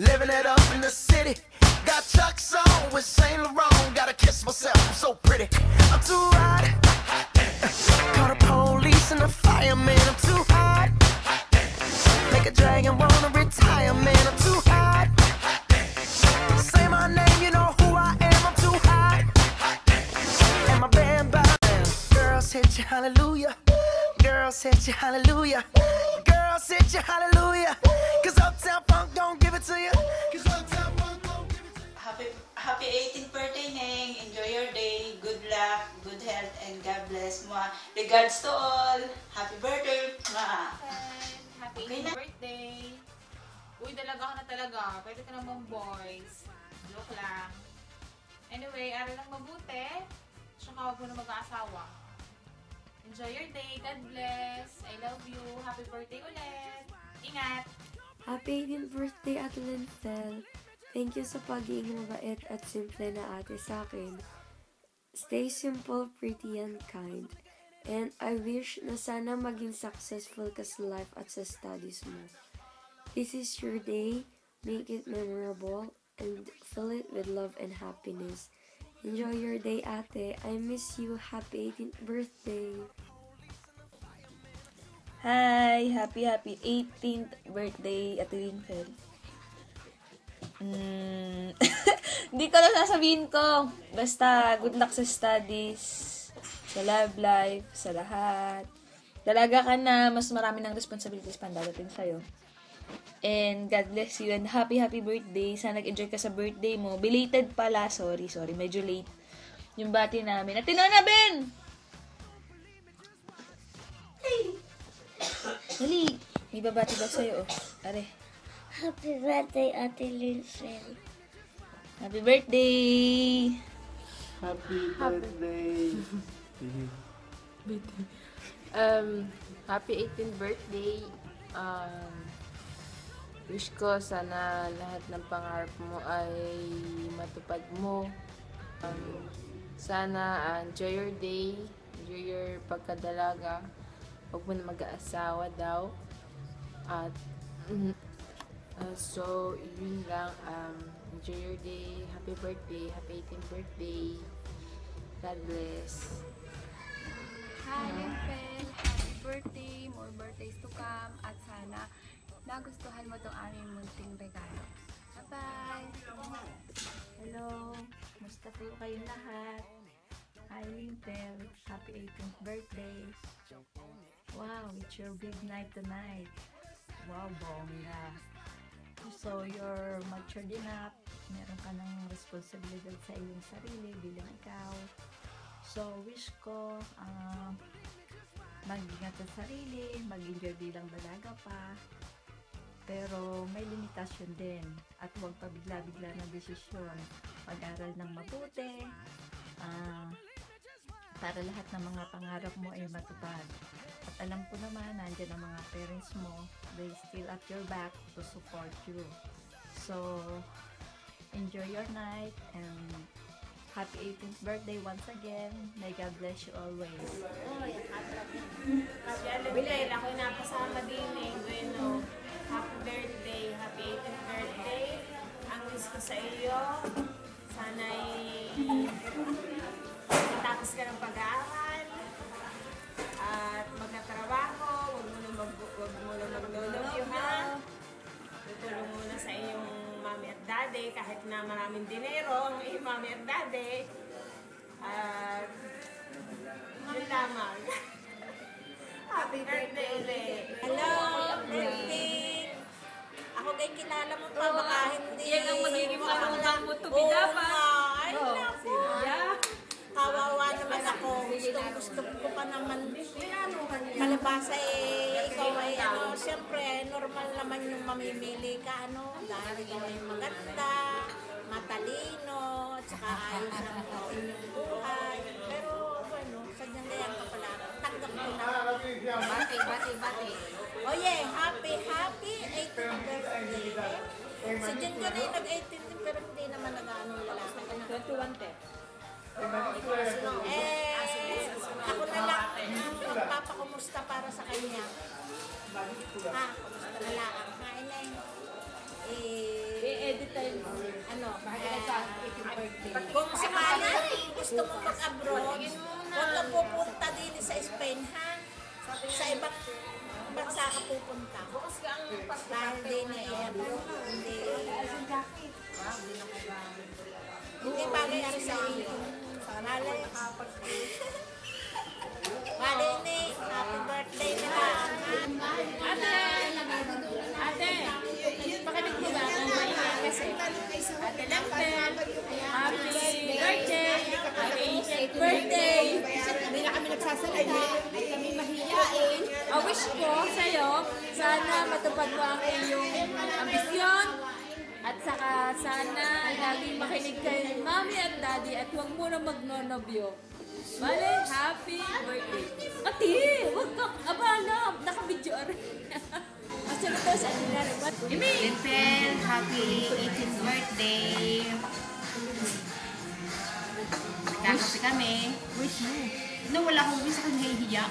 living it up in the city. Got Chuck's on with Saint Laurent. Gotta kiss myself, I'm so pretty. I'm too hot. Call the police and the fireman. I'm too hot. Make a dragon wanna retire, man. I'm too hot. Say my name, you know who I am. I'm too hot. And my band band. Girls hit you, hallelujah. Girls hit you, hallelujah. Girls hit you, hallelujah. Cause Uptown Funk don't give it to you. Cause Uptown Funk don't give it to you. Happy 18th birthday, Neng. Enjoy your day. Good luck, good health, and God bless mo. Regards to all. Happy birthday. Happy birthday. Uy, dalaga ka na talaga. Pwede ka naman boys. Joke lang. Anyway, aral lang mabuti. Tsaka huwag mo na mag-aasawa. Enjoy your day. God bless. I love you. Happy birthday ulit. Ingat. Happy 18th birthday, Ate Lincel. Thank you sa pagiging mabait at simple na ate sa akin. Stay simple, pretty, and kind. And I wish na sana maging successful ka sa life at sa studies mo. This is your day. Make it memorable and fill it with love and happiness. Enjoy your day, ate. I miss you. Happy 18th birthday. Hi! Happy 18th birthday, Ate Lincel. Hindi ko na sasabihin ko. Basta, good luck sa studies, sa love life, sa lahat. Dalaga ka na, mas marami ng responsibilities pang dadating sa'yo. And God bless you and happy birthday. Sana nag-enjoy ka sa birthday mo. Belated pala. Sorry. Medyo late yung bati namin. At Nona Ben! Dali. May babati daw sa'yo. Are. Happy birthday, Ate Lincel. Happy birthday! Happy birthday! Happy 18th birthday. Wish ko sana lahat ng pangarap mo ay matupad mo. Sana enjoy your day, enjoy your pagkadalaga. Huwag mo na mag-aasawa daw. At so, yun lang. Enjoy your day. Happy birthday. Happy 18th birthday. God bless. Hi, Lincel. Happy birthday. More birthdays to come. At sana nagustuhan mo itong aming munting regalo. Bye-bye! Hello! Musta po kayong lahat? Hi, Lincel. Happy 18th birthday. Wow, it's your big night tonight. Wow, bongga. So, you're matured enough. Meron ka ng responsibilidad sa iyong sarili bilang ikaw. So, wish ko mag-ingat sa sarili, mag-enjoy bilang dalaga pa. Pero may limitasyon din. At huwag pabigla-bigla ng desisyon. Mag-aral ng mabuti. Para lahat ng mga pangarap mo ay matupad. At alam ko naman, nandiyan ang mga parents mo. They still at your back to support you. So, enjoy your night and happy 18th birthday once again. May God bless you always. Bilay, ako yung napasama din eh. Bueno, happy birthday, happy 18th birthday. Ang wish ko sa iyo, sana'y matapos ka ng pag-aaral at magkatrabaho. Huwag mo na maglolobyo, ha? Tutulong muna sa iyong mami at daddy kahit na maraming dinero ang iyong mami at daddy. At yun lamang. Happy birthday ulit. Hello, birthday. Ako kay kilala mo pa, baka hindi. Yan ang magiging manugang mo to be dapat. Ay, naku. Kawawa naman ako. Gusto ko pa naman. Kalabasa ikaw ay siyempre, normal naman yung mamimili ka, dahil ikaw ay maganda, matalino, at saka ayos ang inyong buhay. Pero, bueno, sadyang gayang ka pala. Tanggap mo na. Bati. Oh yeah, happy 18th birthday. Si Jen ka na yung nag-18th pero hindi naman nag-ano lalaki. 21 te. Ako na lang magpapakumusta para sa kanya. Kumusta na lang. Kain na pwede tayong, Kung sakali gusto mo mag-abroad, huwag ka pupunta din sa Spain, ha? Sa ibang bansa ka pupunta. Dahil din hindi bagay ari sa iyo. Malay, malay ni, happy birthday na lang. Ate, pakinig mo ba? Kasi, Ate Lampel, happy birthday! Happy 18th birthday! Hindi na kami nagsasalita. Ay kami mahihiyain. Ang wish ko sa'yo, sana matupad mo ang iyong ambisyon at saka sana laging makinig kayo ng mami at daddy at huwag muna magnonobyo. Bale, happy birthday! Ate, huwag kang abala! Naka-video rin. Masunod daw sa atin na rin. Linfel, happy 18th birthday. Nagkakape kami. Wish mo. No, wala akong wish, ako nahihiya.